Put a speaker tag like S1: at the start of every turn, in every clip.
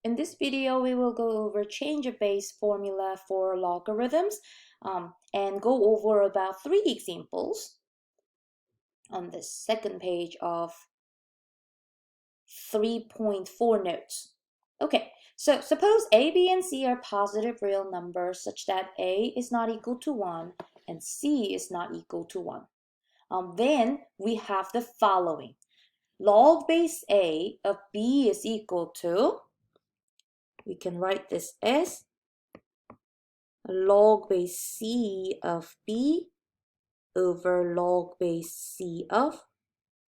S1: In this video, we will go over change of base formula for logarithms and go over about 3 examples on the second page of 3.4 notes. Okay, so suppose A, B, and C are positive real numbers such that A is not equal to 1 and C is not equal to 1. Then we have the following. Log base A of B is equal to, we can write this as log base C of B over log base C of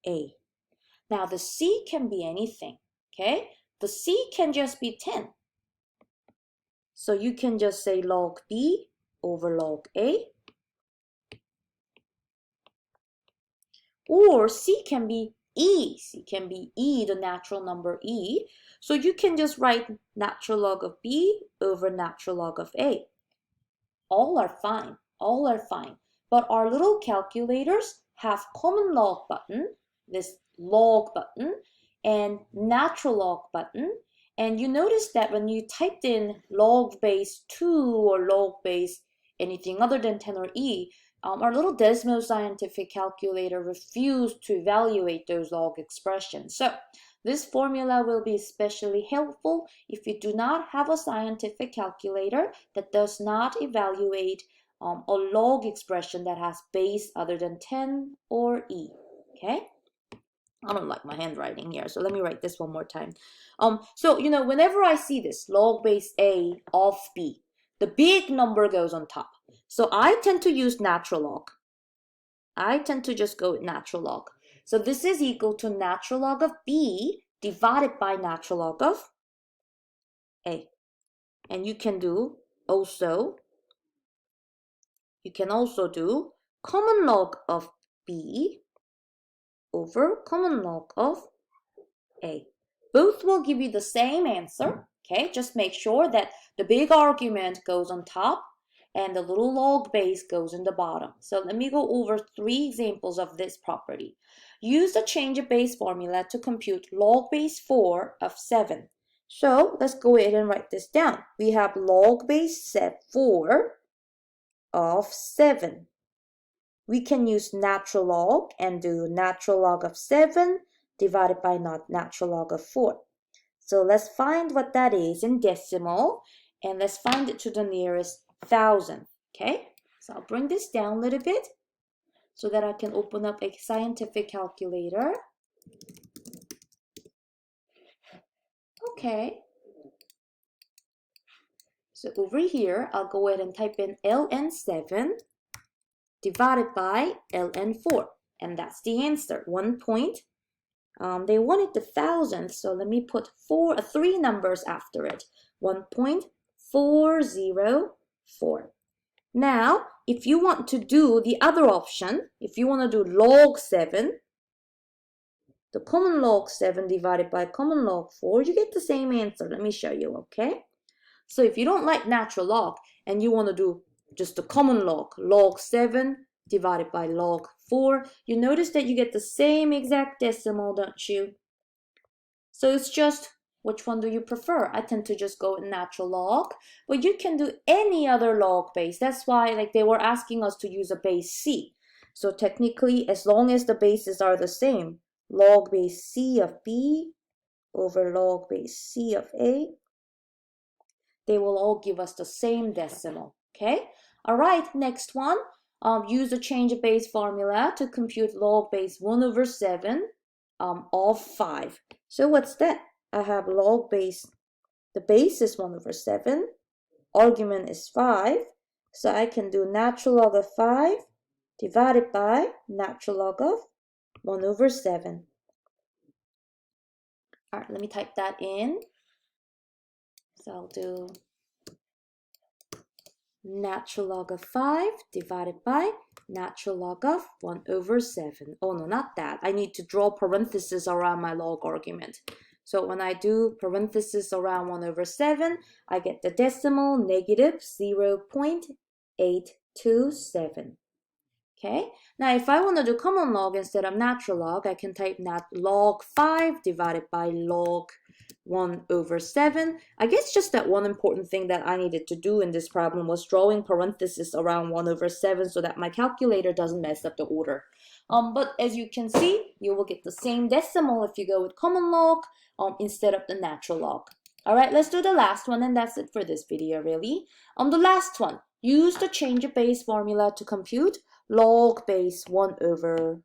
S1: A. Now the C can be anything, okay? The C can just be 10. So you can just say log B over log A. Or C can be E. C can be E, the natural number E. So you can just write natural log of B over natural log of A. All are fine. All are fine. But our little calculators have common log button, this log button, and natural log button. And you notice that when you typed in log base 2 or log base anything other than 10 or E, our little Desmo scientific calculator refused to evaluate those log expressions. So this formula will be especially helpful if you do not have a scientific calculator that does not evaluate a log expression that has base other than 10 or E. Okay? I don't like my handwriting here, so let me write this one more time. So, whenever I see this, log base A of B, the big number goes on top. So I tend to use natural log. I tend to just go with natural log. So this is equal to natural log of B divided by natural log of A. And you can also do common log of B over common log of A. Both will give you the same answer, okay? Just make sure that the big argument goes on top and the little log base goes in the bottom. So let me go over 3 examples of this property. Use the change of base formula to compute log base 4 of 7. So let's go ahead and write this down. We have log base 4 of 7. We can use natural log and do natural log of 7 divided by natural log of 4. So let's find what that is in decimal, and let's find it to the nearest thousandth, okay? So I'll bring this down a little bit so that I can open up a scientific calculator. Okay. So over here, I'll go ahead and type in ln7 divided by ln4, and that's the answer, 1 point. They wanted the thousandth, so let me put 3 numbers after it. 1.404. Now, if you want to do the other option, if you want to do log 7, the common log 7 divided by common log 4, you get the same answer. Let me show you, okay? So if you don't like natural log and you want to do just the common log 7 divided by log 4, you notice that you get the same exact decimal, don't you? So it's just, which one do you prefer? I tend to just go with natural log, but you can do any other log base. That's why they were asking us to use a base C. So technically, as long as the bases are the same, log base C of B over log base C of A, they will all give us the same decimal, okay? All right, next one. Use the change of base formula to compute log base 1 over 7 of 5. So what's that? I have log base, the base is 1 over 7, argument is 5, so I can do natural log of 5 divided by natural log of 1 over 7. All right, let me type that in. So I'll do natural log of 5 divided by natural log of 1 over 7. Oh no, not that. I need to draw parentheses around my log argument. So when I do parentheses around 1 over 7, I get the decimal negative 0.827. Okay, now if I want to do common log instead of natural log, I can type log 5 divided by log 1 over 7. I guess just that one important thing that I needed to do in this problem was drawing parentheses around 1 over 7 so that my calculator doesn't mess up the order. But as you can see, you will get the same decimal if you go with common log instead of the natural log. All right, let's do the last one, and that's it for this video, really. The last one, use the change of base formula to compute log base 1 over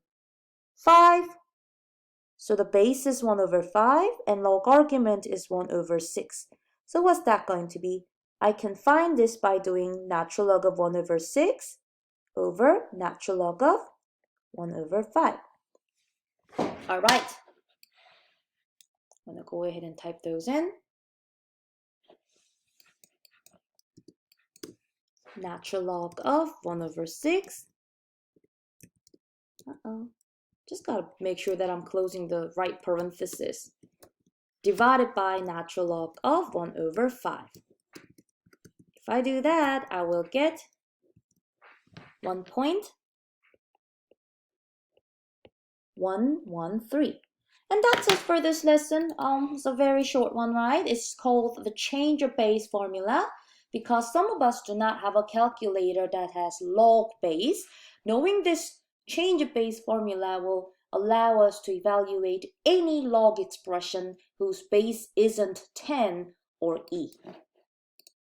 S1: 5. So the base is 1 over 5 and log argument is 1 over 6. So what's that going to be? I can find this by doing natural log of 1 over 6 over natural log of 1 over 5. All right. I'm going to go ahead and type those in. Natural log of 1 over 6. Just got to make sure that I'm closing the right parenthesis. Divided by natural log of 1 over 5. If I do that, I will get 1.113. And that's it for this lesson. It's a very short one, right? It's called the change of base formula because some of us do not have a calculator that has log base. Knowing this change of base formula will allow us to evaluate any log expression whose base isn't 10 or e.